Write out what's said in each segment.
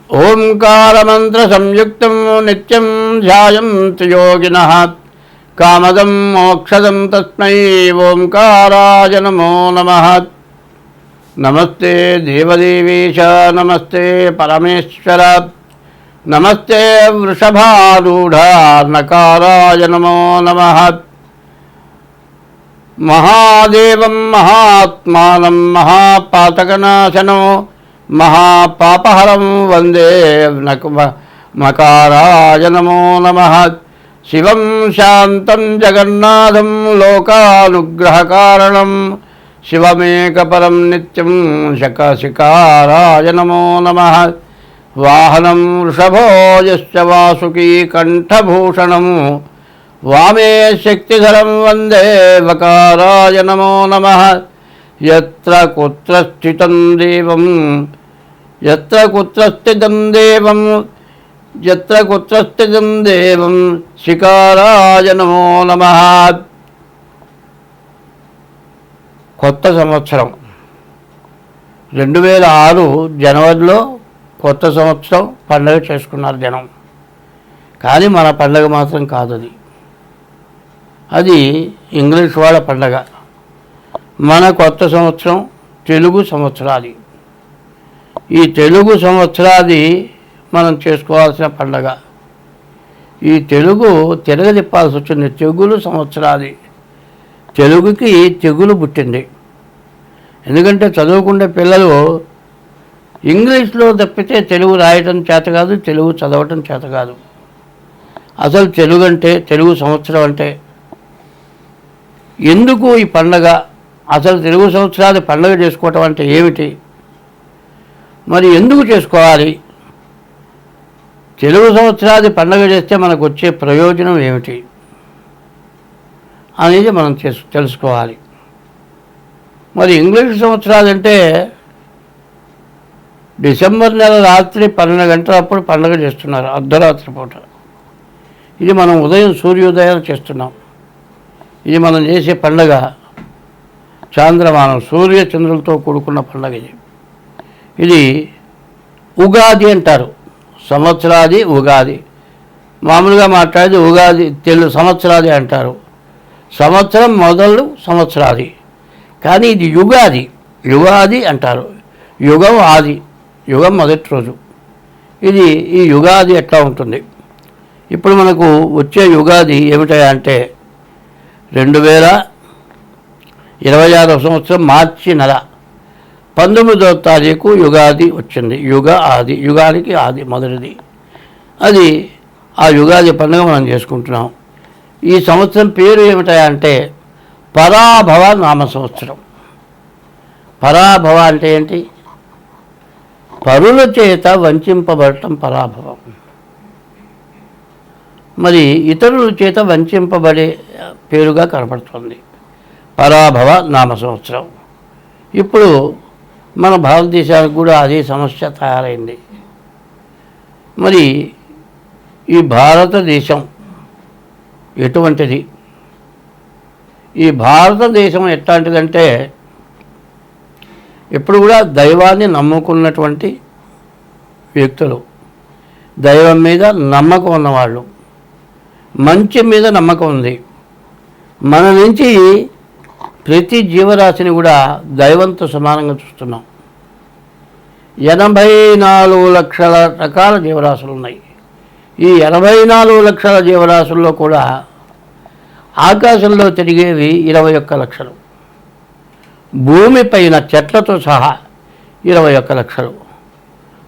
ఓంకారమంత్ర సంయుక్తం నిత్యం ధ్యాయంతి యోగినః కామదం మోక్షదం తస్మై ఓంకారాయ నమో నమః. నమస్తే దేవదేవేశ నమస్తే పరమేశ్వర నమస్తే వృషభారూఢ నకారాయ నమో నమః. మహాదేవం మహాత్మానం మహాపాతకనాశనం మహాపాపహరం వందే మకారాయ నమో నమః. శివం శాంతం జగన్నాథం లోకానుగ్రహకారణం శివమేకపరం నిత్యం శకశికారాయ నమో నమః. వాహనం వృషభో యశ్చ వాసుకీ కంఠభూషణం వామే శక్తిధరం వందే వకారాయ నమో నమః. యత్ర కుత్ర స్థితం దేవం యత్ర కుత్ర స్థితం దేవం యత్ర కుత్ర స్థితం దేవం శికారాయ నమో నమః. కొత్త సంవత్సరం 2006 జనవరిలో కొత్త సంవత్సరం పండుగ చేసుకున్నారు జనం. కానీ మన పండుగ మాత్రం కాదు, అది ఇంగ్లీష్ వాళ్ళ పండుగ. మన కొత్త సంవత్సరం తెలుగు సంవత్సరాది. ఈ తెలుగు సంవత్సరాది మనం చేసుకోవాల్సిన పండుగ. ఈ తెలుగు తిరగదిప్పాల్సి వచ్చింది. తెగులు సంవత్సరాది. తెలుగుకి తెగులు పుట్టింది. ఎందుకంటే చదువుకునే పిల్లలు ఇంగ్లీష్లో తప్పితే తెలుగు రాయటం చేత కాదు, తెలుగు చదవటం చేత కాదు. అసలు తెలుగు అంటే, తెలుగు సంవత్సరం అంటే ఎందుకు ఈ పండగ, అసలు తెలుగు సంవత్సరాది పండుగ చేసుకోవటం అంటే ఏమిటి, మరి ఎందుకు చేసుకోవాలి, తెలుగు సంవత్సరాది పండుగ చేస్తే మనకు వచ్చే ప్రయోజనం ఏమిటి అనేది మనం తెలుసుకోవాలి. మరి ఇంగ్లీష్ సంవత్సరాలు అంటే డిసెంబర్ నెల రాత్రి 12 గంటలప్పుడు పండుగ చేస్తున్నారు, అర్ధరాత్రి పూట. ఇది మనం ఉదయం సూర్యోదయం చేస్తున్నాం. ఇది మనం చేసే పండుగ చాంద్రమానం, సూర్య చంద్రులతో కూడుకున్న పండుగ. ఇది ఉగాది అంటారు. సంవత్సరాది ఉగాది. మామూలుగా మాట్లాడేది ఉగాది సంవత్సరాది అంటారు. సంవత్సరం మొదలు సంవత్సరాది. కానీ ఇది యుగాది, యుగాది అంటారు. యుగం ఆది, యుగం మొదటి రోజు. ఇది ఈ యుగాది ఎట్లా ఉంటుంది. ఇప్పుడు మనకు వచ్చే యుగాది ఏమిటా అంటే 2026 సంవత్సరం మార్చి నెల 19వ తారీఖు యుగాది వచ్చింది. యుగ ఆది, యుగానికి ఆది మొదటిది. అది ఆ యుగాది పండుగ మనం చేసుకుంటున్నాం. ఈ సంవత్సరం పేరు ఏమిటా అంటే పరాభవ నామ సంవత్సరం. పరాభవ అంటే ఏంటి? పరుల చేత వంచింపబడటం పరాభవం. మరి ఇతరుల చేత వంచింపబడే పేరుగా కనపడుతుంది పరాభవ నామ సంవత్సరం. ఇప్పుడు మన భారతదేశానికి కూడా అదే సమస్య తయారైంది. మరి ఈ భారతదేశం ఎటువంటిది? ఈ భారతదేశం ఎట్లాంటిదంటే ఎప్పుడు కూడా దైవాన్ని నమ్ముకున్నటువంటి వ్యక్తులు, దైవం మీద నమ్మకం ఉన్నవాళ్ళు, మంచి మీద నమ్మకం ఉంది. మన నుంచి ప్రతి జీవరాశిని కూడా దైవంతో సమానంగా చూస్తున్నాం. 84 లక్షల రకాల జీవరాశులు ఉన్నాయి. ఈ 84 లక్షల జీవరాశుల్లో కూడా ఆకాశంలో తిరిగేవి 21 లక్షలు, భూమిపైన చెట్లతో సహా 21 లక్షలు,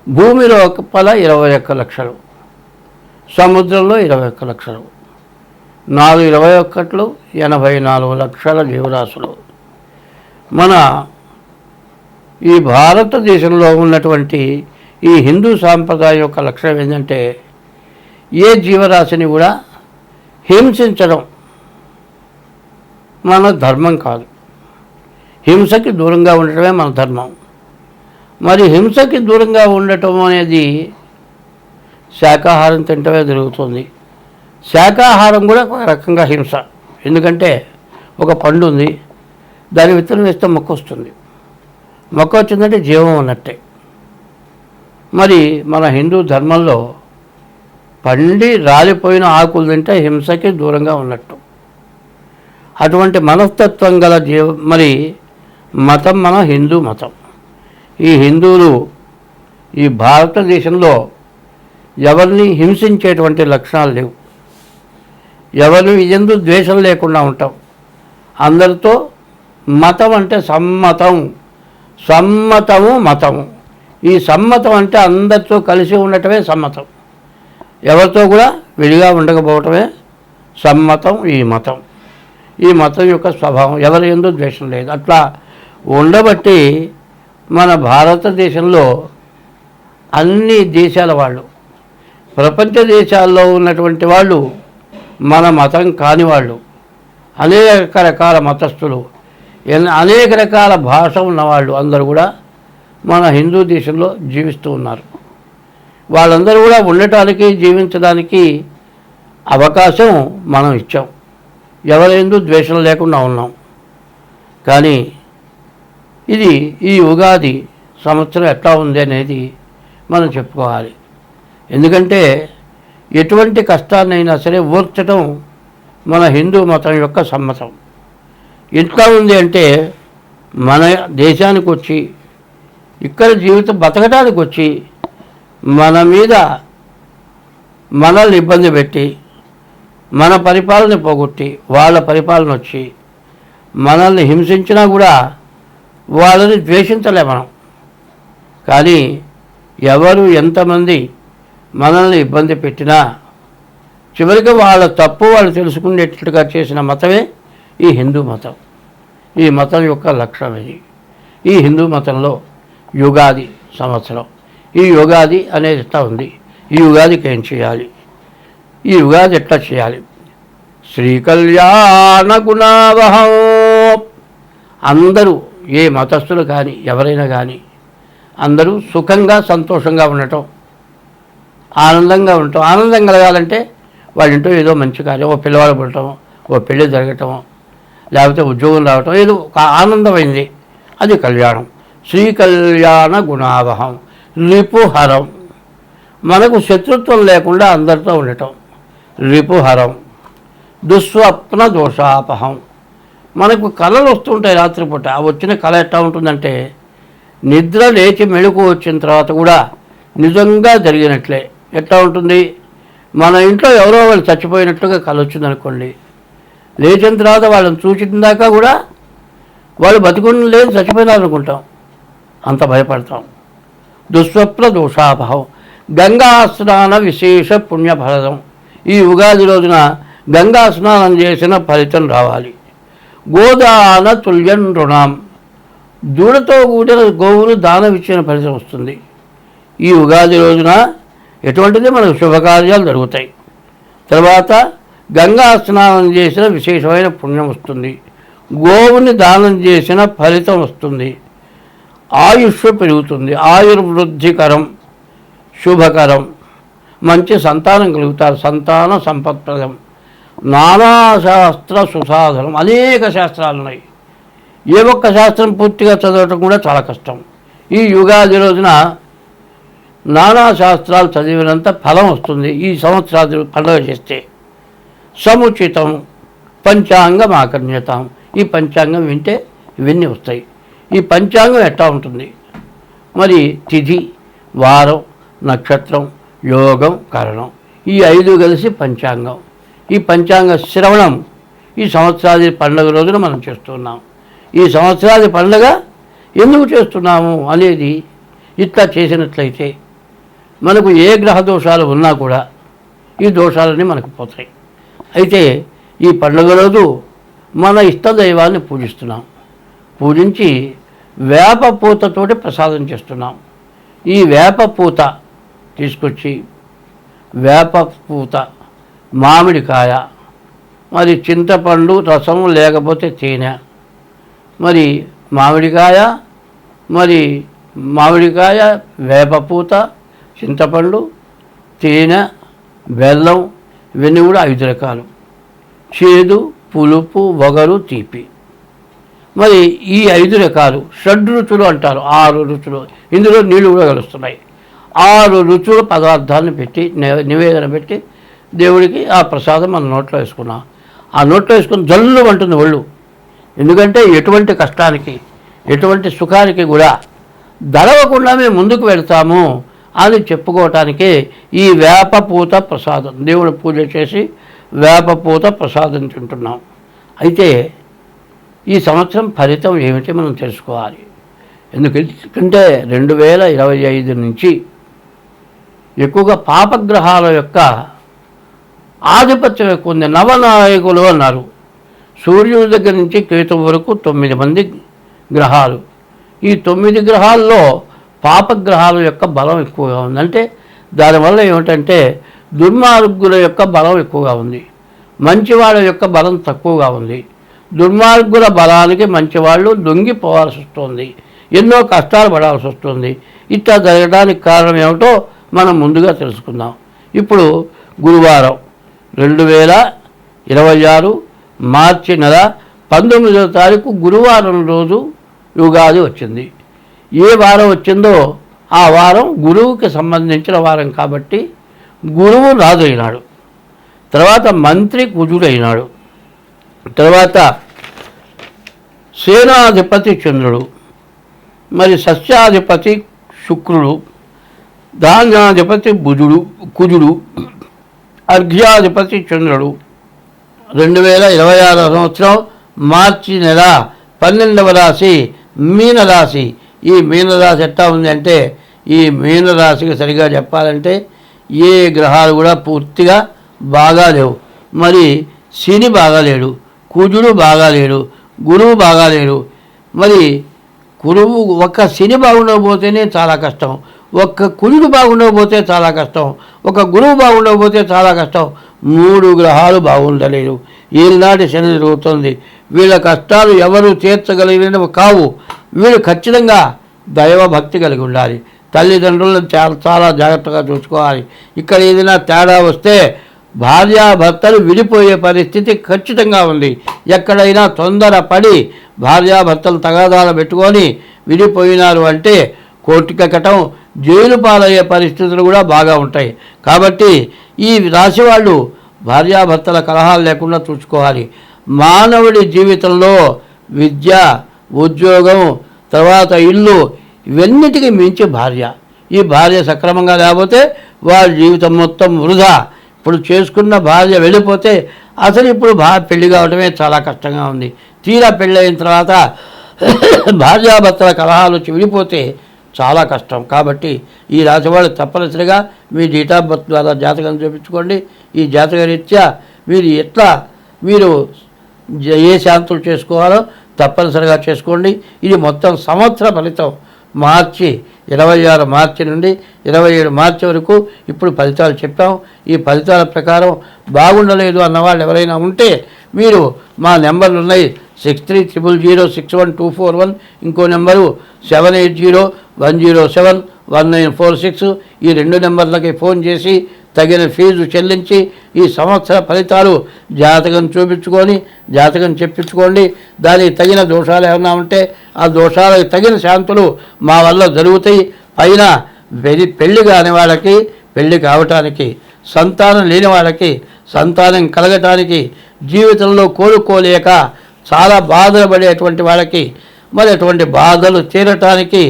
భూమిలో లోపల 21 లక్షలు, సముద్రంలో 21 లక్షలు, 21 84 లక్షల జీవరాశులు. మన ఈ భారతదేశంలో ఉన్నటువంటి ఈ హిందూ సాంప్రదాయం యొక్క లక్షణం ఏంటంటే ఏ జీవరాశిని కూడా హింసించడం మన ధర్మం కాదు. హింసకి దూరంగా ఉండటమే మన ధర్మం. మరి హింసకి దూరంగా ఉండటం అనేది శాకాహారం తింటమే జరుగుతుంది. శాకాహారం కూడా ఒక రకంగా హింస. ఎందుకంటే ఒక పండు ఉంది, దాని విత్తనం వేస్తే మొక్క వస్తుంది. మొక్క వచ్చిందంటే జీవం ఉన్నట్టే. మరి మన హిందూ ధర్మంలో పండి రాలిపోయిన ఆకులు తింటే హింసకి దూరంగా ఉన్నట్టు. అటువంటి మనస్తత్వం గల మరి మతం మన హిందూ మతం. ఈ హిందువులు ఈ భారతదేశంలో ఎవరిని హింసించేటువంటి లక్షణాలు లేవు. ఎవరిని ఎందు ద్వేషం లేకుండా ఉంటాం. అందరితో మతం అంటే సమ్మతము మతము. ఈ సమ్మతం అంటే అందరితో కలిసి ఉండటమే సమ్మతం. ఎవరితో కూడా విడిగా ఉండకపోవటమే సమ్మతం. ఈ మతం యొక్క స్వభావం ఎవరి యందు ద్వేషం లేదు. అట్లా ఉండబట్టి మన భారతదేశంలో అన్ని దేశాల వాళ్ళు, ప్రపంచ దేశాల్లో ఉన్నటువంటి వాళ్ళు, మన మతం కాని వాళ్ళు, అనేక రకాల మతస్థులు, అనేక రకాల భాష ఉన్నవాళ్ళు అందరూ కూడా మన హిందూ దేశంలో జీవిస్తూ ఉన్నారు. వాళ్ళందరూ కూడా ఉండటానికి జీవించడానికి అవకాశం మనం ఇచ్చాం. ఎవరైందు ద్వేషం లేకుండా ఉన్నాం. కానీ ఈ ఉగాది సంవత్సరం ఎట్లా ఉంది అనేది మనం చెప్పుకోవాలి. ఎందుకంటే ఎటువంటి కష్టాన్నైనా సరే ఓర్చడం మన హిందూ మతం యొక్క సమ్మతం. ఎట్లా ఉంది అంటే మన దేశానికి వచ్చి ఇక్కడ జీవితం బతకడానికి వచ్చి మన మీద మనల్ని ఇబ్బంది పెట్టి మన పరిపాలన పోగొట్టి వాళ్ళ పరిపాలన వచ్చి మనల్ని హింసించినా కూడా వాళ్ళని ద్వేషించలే మనం. కానీ ఎవరు ఎంతమంది మనల్ని ఇబ్బంది పెట్టినా చివరికి వాళ్ళ తప్పు వాళ్ళు తెలుసుకునేటట్టుగా చేసిన మతమే ఈ హిందూ మతం. ఈ మతం యొక్క లక్ష్యం ఇది. ఈ హిందూ మతంలో యుగాది సంవత్సరం, ఈ యుగాది అనేది ఎట్లా ఉంది, ఈ యుగాదికి ఏం చేయాలి, ఈ యుగాది ఎట్లా చేయాలి? శ్రీకళ్యాణ గుణావహం. అందరూ ఏ మతస్థులు కానీ ఎవరైనా కానీ అందరూ సుఖంగా సంతోషంగా ఉండటం, ఆనందంగా ఉండటం. ఆనందం కలగాలంటే వాళ్ళ ఇంట్లో ఏదో మంచి కార్యం, ఓ పిల్లవాడు పుట్టడం, ఓ పెళ్ళి జరగటం, లేకపోతే ఉద్యోగం రావటం, ఏదో ఒక ఆనందమైంది, అది కళ్యాణం. శ్రీకళ్యాణ గుణావహం. రిపుహరం, మనకు శత్రుత్వం లేకుండా అందరితో ఉండటం, రిపుహరం. దుస్వప్న దోషాపహం, మనకు కళలు వస్తుంటాయి రాత్రిపూట. ఆ వచ్చిన కళ ఎట్లా ఉంటుందంటే నిద్ర లేచి మెళుకు వచ్చిన తర్వాత కూడా నిజంగా జరిగినట్లే. ఎట్లా ఉంటుంది? మన ఇంట్లో ఎవరో వాళ్ళు చచ్చిపోయినట్టుగా కళ వచ్చిందనుకోండి, లేచిన తర్వాత వాళ్ళని చూసిన దాకా కూడా వాళ్ళు బతుకుని లేదు చచ్చిపోయినారనుకుంటాం, అంత భయపడతాం. దుస్వప్న దోషాపహం. గంగా స్నాన విశేష పుణ్యఫలం. ఈ ఉగాది రోజున గంగా స్నానం చేసిన ఫలితం రావాలి. గోదాన తుల్యం రుణం. దూడతో కూడిన గోవును దానం ఇచ్చిన ఫలితం వస్తుంది. ఈ ఉగాది రోజున ఎటువంటిది మనకు శుభకార్యాలు జరుగుతాయి. తర్వాత గంగా స్నానం చేసిన విశేషమైన పుణ్యం వస్తుంది. గోవుని దానం చేసిన ఫలితం వస్తుంది. ఆయుష్ పెరుగుతుంది. ఆయుర్వృద్ధికరం, శుభకరం. మంచి సంతానం కలుగుతారు. సంతాన సంపత్ప్రదం. నానాశాస్త్ర సుసాధనం. అనేక శాస్త్రాలు ఉన్నాయి. ఏ ఒక్క శాస్త్రం పూర్తిగా చదవటం కూడా చాలా కష్టం. ఈ యుగాది రోజున నానా శాస్త్రాలు చదివినంత ఫలం వస్తుంది. ఈ సంవత్సరాది పండుగ చేస్తే సముచితం పంచాంగం ఆకర్ణ్యతాం. ఈ పంచాంగం వింటే ఇవన్నీ వస్తాయి. ఈ పంచాంగం ఎట్లా ఉంటుంది? మరి తిథి, వారం, నక్షత్రం, యోగం, కరణం, ఈ 5 కలిసి పంచాంగం. ఈ పంచాంగ శ్రవణం ఈ సంవత్సరాది పండుగ రోజున మనం చేస్తున్నాం. ఈ సంవత్సరాది పండుగ ఎందుకు చేస్తున్నాము అనేది ఇట్లా చేసినట్లయితే మనకు ఏ గ్రహ దోషాలు ఉన్నా కూడా ఈ దోషాలన్నీ మనకు పోతాయి. అయితే ఈ పండుగ రోజు మన ఇష్టదైవాన్ని పూజిస్తున్నాం. పూజించి వేప పూతతోటి ప్రసాదం చేస్తున్నాం. ఈ వేప పూత తీసుకొచ్చి వేప పూత, మామిడికాయ, మరి చింతపండు రసం లేకపోతే తేనె, మరి మామిడికాయ వేపపూత, చింతపండు, తేనె, బెల్లం, ఇవన్నీ కూడా 5 రకాలు. చేదు, పులుపు, వగరు, తీపి. మరి ఈ 5 రకాలు షడ్రుచులు అంటారు. 6 రుచులు. ఇందులో నీళ్లు కూడా కలుస్తున్నాయి. 6 రుచుల పదార్థాలను పెట్టి నివేదన పెట్టి దేవుడికి ఆ ప్రసాదం మన నోట్లో వేసుకున్నాం. ఆ నోట్లో వేసుకుని జల్లు అంటుంది ఒళ్ళు. ఎందుకంటే ఎటువంటి కష్టానికి ఎటువంటి సుఖానికి కూడా దడవకుండా మేము ముందుకు వెళ్తాము అని చెప్పుకోవటానికి ఈ వేపపూత ప్రసాదం, దేవుడు పూజ చేసి వేపపూత ప్రసాదం తింటున్నాం. అయితే ఈ సంవత్సరం ఫలితం ఏమిటి మనం తెలుసుకోవాలి. ఎందుకంటే 2025 నుంచి ఎక్కువగా పాపగ్రహాల యొక్క ఆధిపత్యం ఎక్కువ ఉంది. నవనాయకులు అన్నారు. సూర్యుడి దగ్గర నుంచి కేతువు వరకు 9 మంది గ్రహాలు. ఈ 9 గ్రహాల్లో పాపగ్రహాల యొక్క బలం ఎక్కువగా ఉంది. అంటే దానివల్ల ఏమిటంటే దుర్మార్గుల యొక్క బలం ఎక్కువగా ఉంది, మంచివాళ్ళ యొక్క బలం తక్కువగా ఉంది. దుర్మార్గుల బలానికి మంచివాళ్ళు లొంగిపోవాల్సి వస్తుంది, ఎన్నో కష్టాలు పడాల్సి వస్తుంది. ఇట్లా జరగడానికి కారణం ఏమిటో మనం ముందుగా తెలుసుకుందాం. ఇప్పుడు గురువారం 2026 మార్చి నెల 19వ తారీఖు గురువారం రోజు యుగాది వచ్చింది. ఏ వారం వచ్చిందో ఆ వారం గురువుకి సంబంధించిన వారం కాబట్టి గురువు రాజు అయినాడు. తర్వాత మంత్రి కుజుడైనాడు. తర్వాత సేనాధిపతి చంద్రుడు, మరి సస్యాధిపతి శుక్రుడు, ధాన్యాధిపతి కుజుడు, అర్ఘ్యాధిపతి చంద్రుడు. 2026 సంవత్సరం మార్చి నెల 12వ రాశి మీనరాశి. ఈ మీనరాశి ఎట్లా ఉంది అంటే, ఈ మీనరాశికి సరిగా చెప్పాలంటే ఏ గ్రహాలు కూడా పూర్తిగా బాగా లేవు. మరి శని బాగాలేడు, కుజుడు బాగాలేడు, గురువు బాగాలేడు. మరి గురువు ఒక్క శని బాగుండకపోతేనే చాలా కష్టం, ఒక్క కుజుడు బాగుండకపోతే చాలా కష్టం, ఒక గురువు బాగుండకపోతే చాలా కష్టం. 3 గ్రహాలు బాగుండలేరు. ఈనాటి శని జరుగుతుంది. వీళ్ళ కష్టాలు ఎవరు తీర్చగలిగినవి కావు. వీళ్ళు ఖచ్చితంగా దైవభక్తి కలిగి ఉండాలి. తల్లిదండ్రులను చాలా జాగ్రత్తగా చూసుకోవాలి. ఇక్కడ ఏదైనా తేడా వస్తే భార్యాభర్తలు విడిపోయే పరిస్థితి ఖచ్చితంగా ఉంది. ఎక్కడైనా తొందరపడి భార్యాభర్తలు తగాదాలు పెట్టుకొని విడిపోయినారు అంటే కోర్టుకెక్కటం, జైలు పాలయ్యే పరిస్థితులు కూడా బాగా ఉంటాయి. కాబట్టి ఈ రాశి వాళ్ళు భార్యాభర్తల కలహాలు లేకుండా చూసుకోవాలి. మానవుడి జీవితంలో విద్య, ఉద్యోగం, తర్వాత ఇల్లు, ఇవన్నిటికీ మించి భార్య. ఈ భార్య సక్రమంగా లేకపోతే వారి జీవితం మొత్తం వృధా. ఇప్పుడు చేసుకున్న భార్య వెళ్ళిపోతే అసలు ఇప్పుడు పెళ్లి కావడమే చాలా కష్టంగా ఉంది. తీరా పెళ్ళైన తర్వాత భార్యాభర్తల కలహాలు వచ్చి విడిపోతే చాలా కష్టం. కాబట్టి ఈ రాశి వాళ్ళు తప్పనిసరిగా మీ డేట్ ఆఫ్ బర్త్ ద్వారా జాతకం చూపించుకోండి. ఈ జాతక రీత్యా మీరు ఏ శాంతులు చేసుకోవాలో తప్పనిసరిగా చేసుకోండి. ఇది మొత్తం సంవత్సర ఫలితం. మార్చి 26 మార్చి నుండి 27 మార్చి వరకు ఇప్పుడు ఫలితాలు చెప్పాం. ఈ ఫలితాల ప్రకారం బాగుండలేదు అన్నవాళ్ళు ఎవరైనా ఉంటే మీరు మా నెంబర్లు ఉన్నాయి. 6300061241, ఇంకో నెంబరు 7801071946. ఈ 2 నెంబర్లకి ఫోన్ చేసి తగిన ఫీజు చెల్లించి ఈ సంవత్సర ఫలితాలు జాతకం చూపించుకొని జాతకం చెప్పించుకోండి. దానికి తగిన దోషాలు ఏమైనా ఉంటే ఆ దోషాలకు తగిన శాంతులు మా వల్ల జరుగుతాయి. పైన పెళ్లి కాని వాళ్ళకి పెళ్లి కావటానికి, సంతానం లేని వాళ్ళకి సంతానం కలగటానికి, జీవితంలో కోలుకోలేక చాలా బాధలు పడేటువంటి వాళ్ళకి మరి అటువంటి బాధలు తీరటానికి,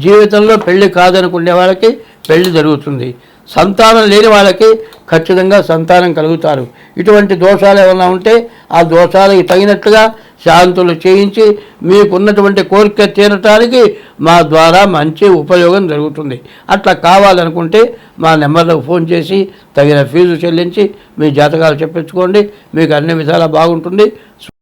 జీవితంలో పెళ్లి కాదనుకునే వాళ్ళకి పెళ్లి జరుగుతుంది. సంతానం లేని వాళ్ళకి ఖచ్చితంగా సంతానం కలుగుతారు. ఇటువంటి దోషాలు ఏమైనా ఉంటే ఆ దోషాలకు తగినట్లుగా శాంతులు చేయించి మీకున్నటువంటి కోరిక తీరటానికి మా ద్వారా మంచి ఉపయోగం జరుగుతుంది. అట్లా కావాలనుకుంటే మా నెంబర్లకు ఫోన్ చేసి తగిన ఫీజు చెల్లించి మీ జాతకాలు చెప్పించుకోండి. మీకు అన్ని విధాలా బాగుంటుంది.